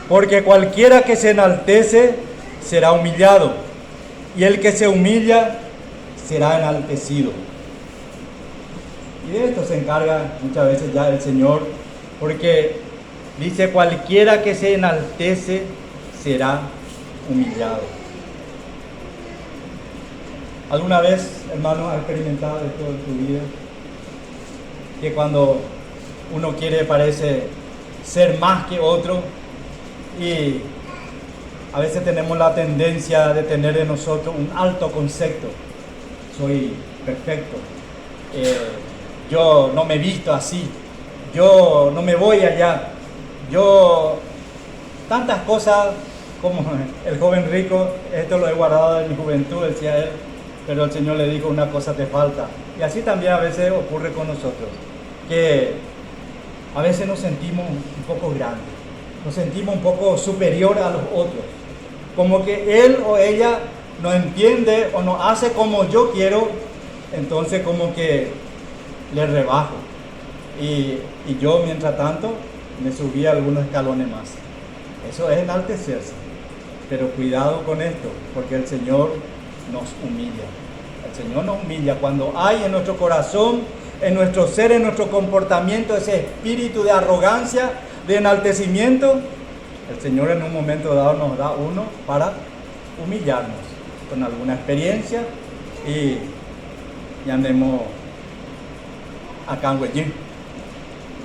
Porque cualquiera que se enaltece será humillado, y el que se humilla será enaltecido. Y de esto se encarga muchas veces ya el Señor, porque dice cualquiera que se enaltece será humillado. ¿Alguna vez, hermano, has experimentado esto en tu vida? Que cuando uno quiere, parece ser más que otro, y a veces tenemos la tendencia de tener de nosotros un alto concepto. Soy perfecto, yo no me visto así, yo no me voy allá, yo tantas cosas, como el joven rico. Esto lo he guardado de mi juventud, decía él, pero el Señor le dijo, una cosa te falta. Y así también a veces ocurre con nosotros, que a veces nos sentimos un poco grandes, nos sentimos un poco superior a los otros, como que él o ella no entiende o no hace como yo quiero, entonces como que le rebajo, y yo mientras tanto me subí algunos escalones más. Eso es enaltecerse, pero cuidado con esto, porque el Señor nos humilla. El Señor nos humilla cuando hay en nuestro corazón, en nuestro ser, en nuestro comportamiento, ese espíritu de arrogancia, de enaltecimiento. El Señor en un momento dado nos da uno para humillarnos con alguna experiencia y andemos a Canguellín.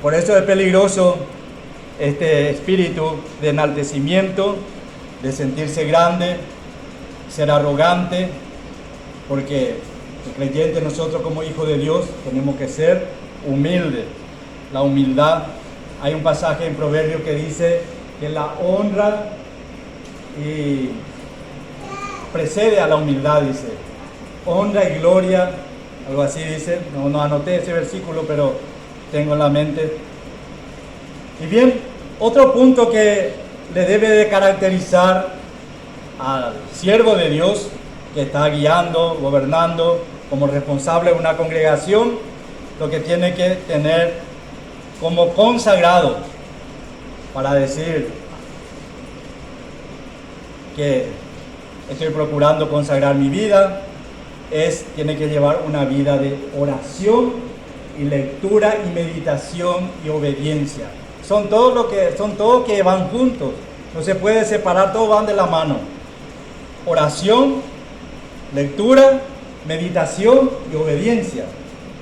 Por eso es peligroso este espíritu de enaltecimiento, de sentirse grande, ser arrogante, porque el creyente, nosotros como hijos de Dios, tenemos que ser humildes. La humildad, hay un pasaje en Proverbios que dice que la honra precede a la humildad, dice. Honra y gloria, algo así dice. No anoté ese versículo, pero tengo en la mente. Y bien, otro punto que le debe de caracterizar al siervo de Dios que está guiando, gobernando, como responsable de una congregación, lo que tiene que tener como consagrado, para decir que estoy procurando consagrar mi vida, tiene que llevar una vida de oración y lectura y meditación y obediencia. Son todos que van juntos, no se puede separar, todos van de la mano. Oración, lectura, meditación y obediencia.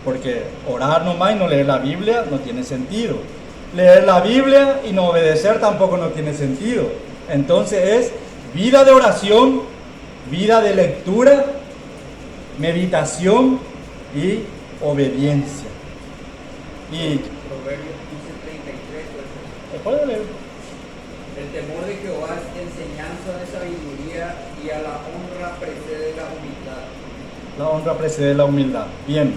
Porque orar nomás y no leer la Biblia no tiene sentido. Leer la Biblia y no obedecer tampoco no tiene sentido. Entonces es vida de oración, vida de lectura, meditación y obediencia. Y Proverbios 15:33. ¿puedo leer? El temor de Jehová es enseñanza de sabiduría y a la honra precede la humildad. La honra precede la humildad. Bien.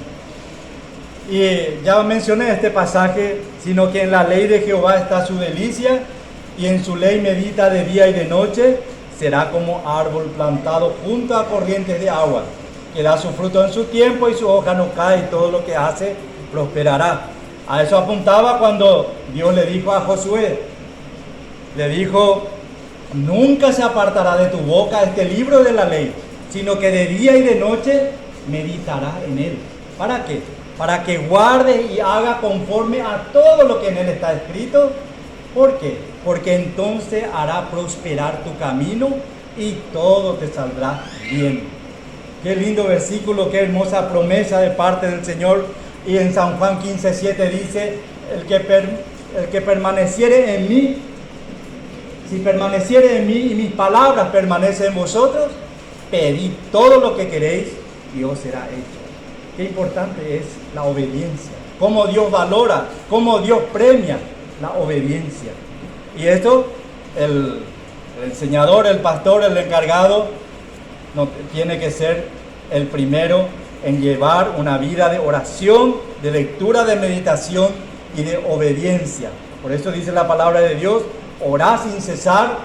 Y ya mencioné este pasaje, sino que en la ley de Jehová está su delicia, y en su ley medita de día y de noche. Será como árbol plantado junto a corrientes de agua, que da su fruto en su tiempo y su hoja no cae, y todo lo que hace prosperará. A eso apuntaba cuando Dios le dijo a Josué, le dijo: nunca se apartará de tu boca este libro de la ley, sino que de día y de noche meditarás en él. ¿Para qué? Para que guardes y haga conforme a todo lo que en él está escrito. ¿Por qué? Porque entonces hará prosperar tu camino y todo te saldrá bien. Qué lindo versículo, qué hermosa promesa de parte del Señor. Y en San Juan 15:7 dice: el que permaneciere en mí, si permaneciere en mí y mis palabras permanecen en vosotros, pedid todo lo que queréis y os será hecho. Qué importante es la obediencia, cómo Dios valora, cómo Dios premia la obediencia. Y esto, el enseñador, el pastor, el encargado, no, tiene que ser el primero en llevar una vida de oración, de lectura, de meditación y de obediencia. Por eso dice la palabra de Dios: orad sin cesar,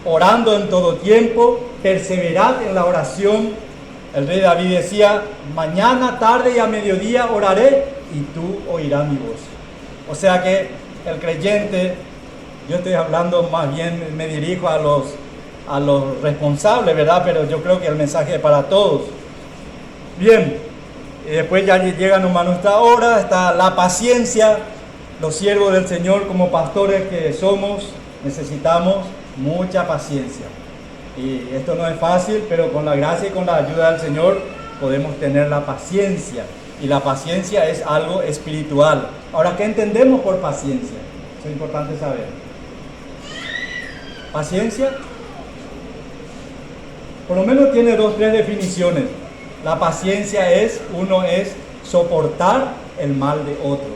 orando en todo tiempo, perseverad en la oración. El rey David decía: mañana, tarde y a mediodía oraré y tú oirás mi voz. O sea que el creyente, yo estoy hablando más bien, me dirijo a los responsables, ¿verdad? Pero yo creo que el mensaje es para todos. Bien, y después ya llega nomás nuestra hora, está la paciencia. Los siervos del Señor, como pastores que somos, necesitamos mucha paciencia. Y esto no es fácil, pero con la gracia y con la ayuda del Señor podemos tener la paciencia. Y la paciencia es algo espiritual. Ahora, ¿qué entendemos por paciencia? Eso es importante saber. Paciencia, por lo menos tiene 2 o 3 definiciones. La paciencia es soportar el mal de otro.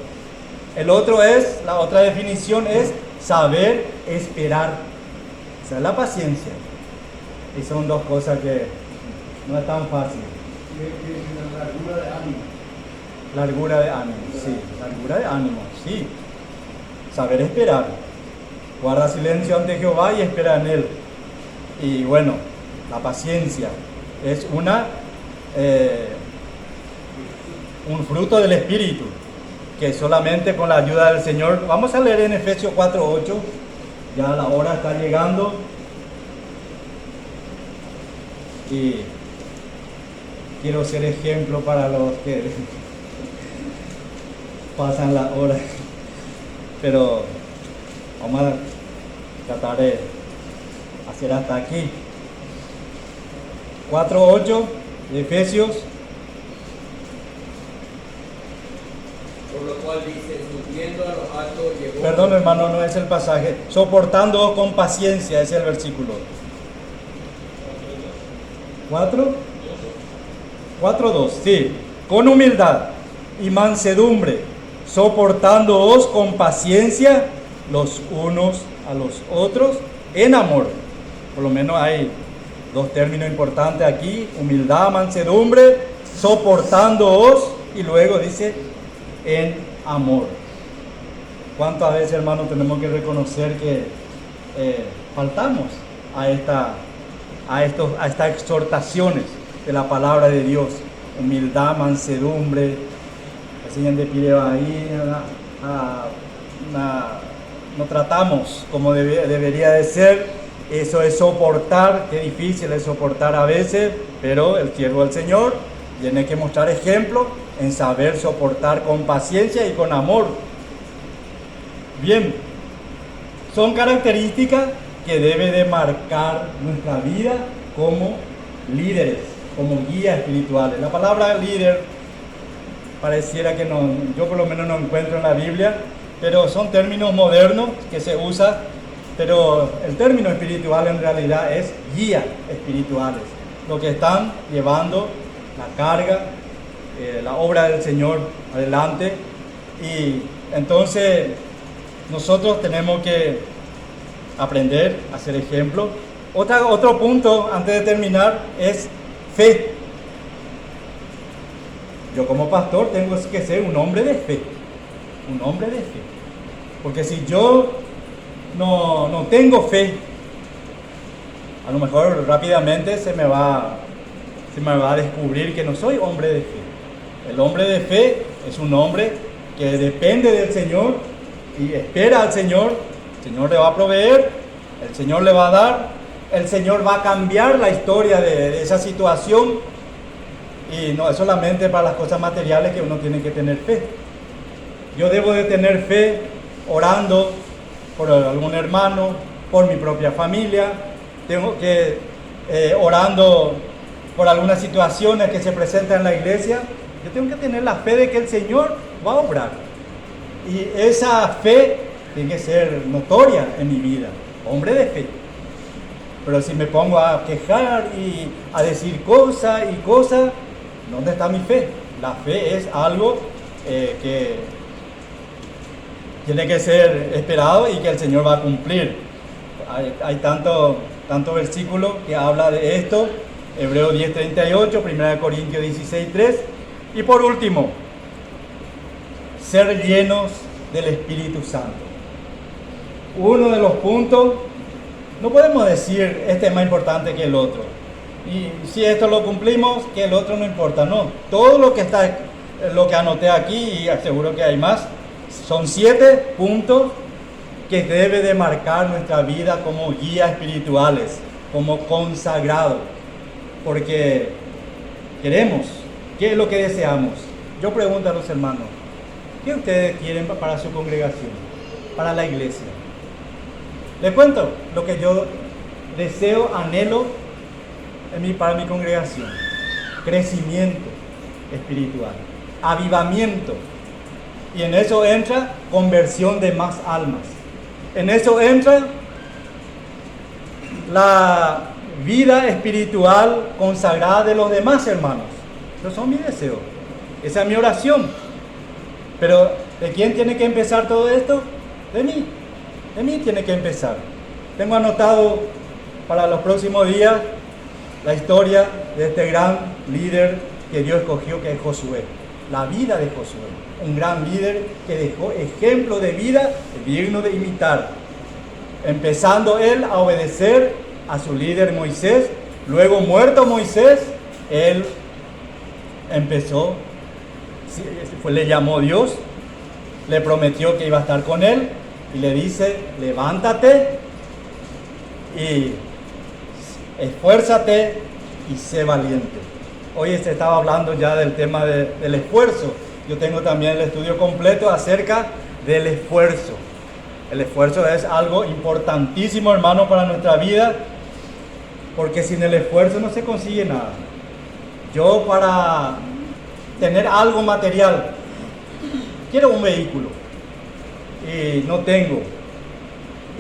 La otra definición es saber esperar. Esa es la paciencia. Y son 2 cosas que no es tan fácil. La largura de ánimo. Largura de ánimo, sí. Largura de ánimo, sí. Saber esperar. Guarda silencio ante Jehová y espera en él. Y bueno, la paciencia es un fruto del Espíritu, que solamente con la ayuda del Señor. Vamos a leer en Efesios 4:8. Ya la hora está llegando. Y quiero ser ejemplo para los que pasan la hora. Pero vamos a tratar de hacer hasta aquí. 4:8 de Efesios. Por lo cual dice: sus volviendo a los actos llegó. Perdón, hermano, no es el pasaje. Soportando con paciencia, ese es el versículo. 4:2, sí. Con humildad y mansedumbre, soportándoos con paciencia los unos a los otros en amor. Por lo menos hay dos términos importantes aquí: humildad, mansedumbre, soportándoos, y luego dice en amor. ¿Cuántas veces, hermanos, tenemos que reconocer que faltamos a estas exhortaciones de la palabra de Dios? Humildad, mansedumbre, el Señor te pide ahí, no tratamos como debería de ser. Eso es soportar, qué difícil es soportar a veces, pero el siervo del Señor tiene que mostrar ejemplo en saber soportar con paciencia y con amor. Bien, son características que debe de marcar nuestra vida como líderes, como guías espirituales. La palabra líder pareciera que no, yo por lo menos no encuentro en la Biblia, pero son términos modernos que se usan, pero el término espiritual en realidad es guías espirituales, los que están llevando la carga, la obra del Señor adelante. Y entonces nosotros tenemos que aprender a ser ejemplo. Otro punto antes de terminar es fe. Yo como pastor tengo que ser un hombre de fe, un hombre de fe. Porque si yo no tengo fe, a lo mejor rápidamente se me va a descubrir que no soy hombre de fe. El hombre de fe es un hombre que depende del Señor y espera al Señor. El Señor le va a proveer, el Señor le va a dar, el Señor va a cambiar la historia de esa situación. Y no es solamente para las cosas materiales que uno tiene que tener fe. Yo debo de tener fe orando por algún hermano, por mi propia familia. Tengo que orando por algunas situaciones que se presentan en la iglesia. Yo tengo que tener la fe de que el Señor va a obrar. Y esa fe tiene que ser notoria en mi vida. Hombre de fe. Pero si me pongo a quejar y a decir cosas y cosas, ¿dónde está mi fe? La fe es algo que tiene que ser esperado y que el Señor va a cumplir. Hay tanto versículo que habla de esto. Hebreos 10:38, 1 Corintios 16:3. Y por último, ser llenos del Espíritu Santo. Uno de los puntos, no podemos decir este es más importante que el otro. Y si esto lo cumplimos, que el otro no importa. No, todo lo que anoté aquí, y aseguro que hay más, son 7 puntos que debe de marcar nuestra vida como guías espirituales, como consagrados. Porque queremos, ¿qué es lo que deseamos? Yo pregunto a los hermanos, ¿qué ustedes quieren para su congregación, para la iglesia? Les cuento lo que yo deseo, anhelo para mi congregación: crecimiento espiritual, avivamiento, y en eso entra conversión de más almas, en eso entra la vida espiritual consagrada de los demás hermanos. Esos son mis deseos, esa es mi oración. Pero ¿de quién tiene que empezar todo esto? De mí tiene que empezar. Tengo anotado para los próximos días la historia de este gran líder que Dios escogió, que es Josué. La vida de Josué, un gran líder que dejó ejemplo de vida digno de imitar. Empezando él a obedecer a su líder Moisés. Luego, muerto Moisés, él empezó, le llamó Dios, le prometió que iba a estar con él y le dice: levántate y esfuérzate y sé valiente. Hoy se estaba hablando ya del tema del esfuerzo. Yo tengo también el estudio completo acerca del esfuerzo. El esfuerzo es algo importantísimo, hermano, para nuestra vida, porque sin el esfuerzo no se consigue nada. Yo, para tener algo material, quiero un vehículo. y no tengo.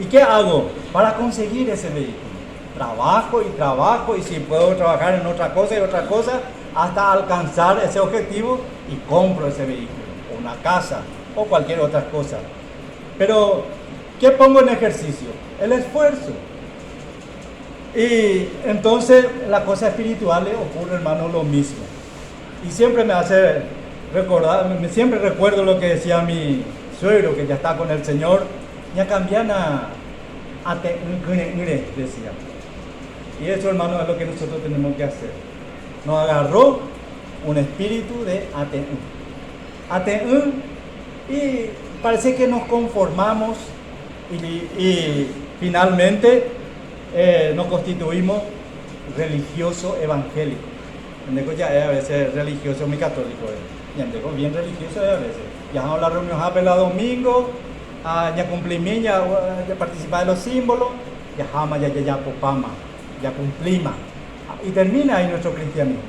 ¿Y qué hago para conseguir ese vehículo? Trabajo y si puedo trabajar en otra cosa y otra cosa hasta alcanzar ese objetivo y compro ese vehículo, o una casa o cualquier otra cosa. Pero, ¿qué pongo en ejercicio? El esfuerzo. Y entonces las cosas espirituales ocurre, hermano, lo mismo. Y siempre me hace recordar, siempre recuerdo lo que decía mi suegro, que ya está con el Señor, ya cambian a decía. Y eso, hermano, es lo que nosotros tenemos que hacer. Nos agarró un espíritu de ATN y parece que nos conformamos y finalmente nos constituimos religioso evangélico. Ya es a veces religioso muy católico, bien religioso a veces. Ya vamos a la reunión la domingo, ya cumplimos, ya participar de los símbolos, ya jamás, ya popama, ya cumplimos. Y termina ahí nuestro cristianismo.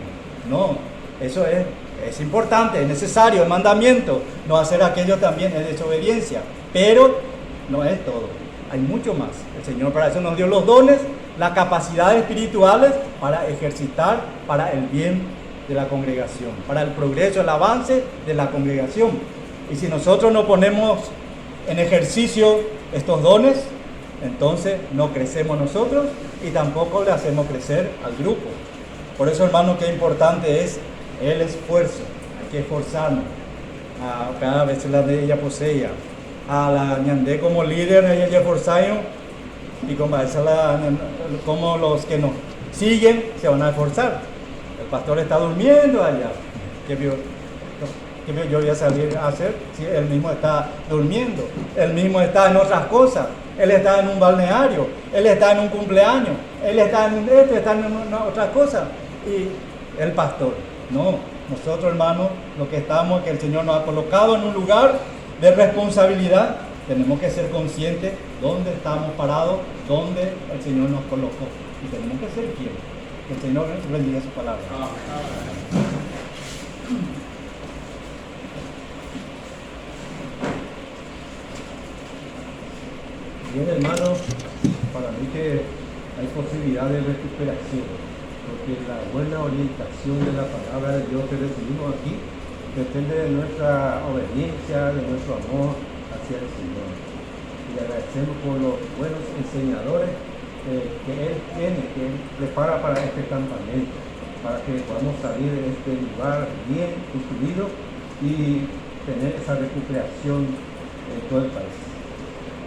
No, eso es importante, es necesario, es mandamiento. No hacer aquello también es desobediencia, pero no es todo, hay mucho más. El Señor para eso nos dio los dones, las capacidades espirituales para ejercitar para el bien de la congregación, para el progreso, el avance de la congregación. Y si nosotros no ponemos en ejercicio estos dones, entonces no crecemos nosotros y tampoco le hacemos crecer al grupo. Por eso, hermano, qué importante es el esfuerzo. Hay que esforzarnos. Cada vez la de ella posea. A la ñandé como líder, ella esforzaron. Y como los que nos siguen se van a esforzar. El pastor está durmiendo allá. ¿Qué yo voy a salir a hacer si él mismo está durmiendo? Él mismo está en otras cosas. Él está en un balneario, él está en un cumpleaños, él está en está en otra cosa. Y el pastor, no, nosotros, hermanos, lo que estamos, que el Señor nos ha colocado en un lugar de responsabilidad, tenemos que ser conscientes dónde estamos parados, dónde el Señor nos colocó. Y tenemos que ser quienes. Que el Señor bendiga su palabra. Bien, hermanos, para mí que hay posibilidad de recuperación, porque la buena orientación de la palabra de Dios que recibimos aquí depende de nuestra obediencia, de nuestro amor hacia el Señor. Y le agradecemos por los buenos enseñadores que Él tiene, que Él prepara para este campamento, para que podamos salir de este lugar bien instruido y tener esa recuperación en todo el país.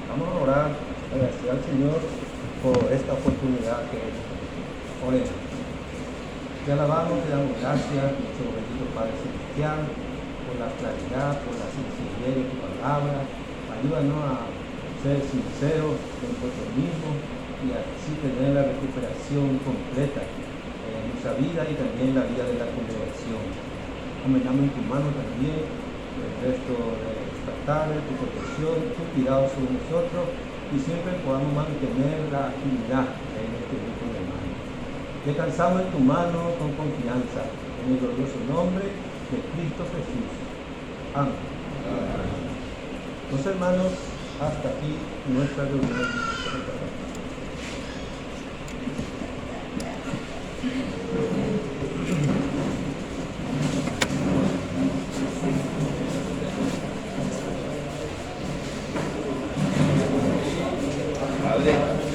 Vamos a orar, agradecer al Señor por esta oportunidad que oremos. Te alabamos, te damos gracias, nuestro bendito Padre Celestial, por la claridad, por la sencillez de tu palabra. Ayúdanos a ser sinceros con nosotros mismos y así tener la recuperación completa en nuestra vida y también en la vida de la congregación. Encomendamos en tu mano también el resto de esta tarde, tu protección, tu cuidado sobre nosotros y siempre podamos mantener la actividad en este grupo de hermanos. Descansamos en tu mano con confianza, en el glorioso nombre de Cristo Jesús. Amén. Entonces, hermanos, hasta aquí nuestra reunión. Padre.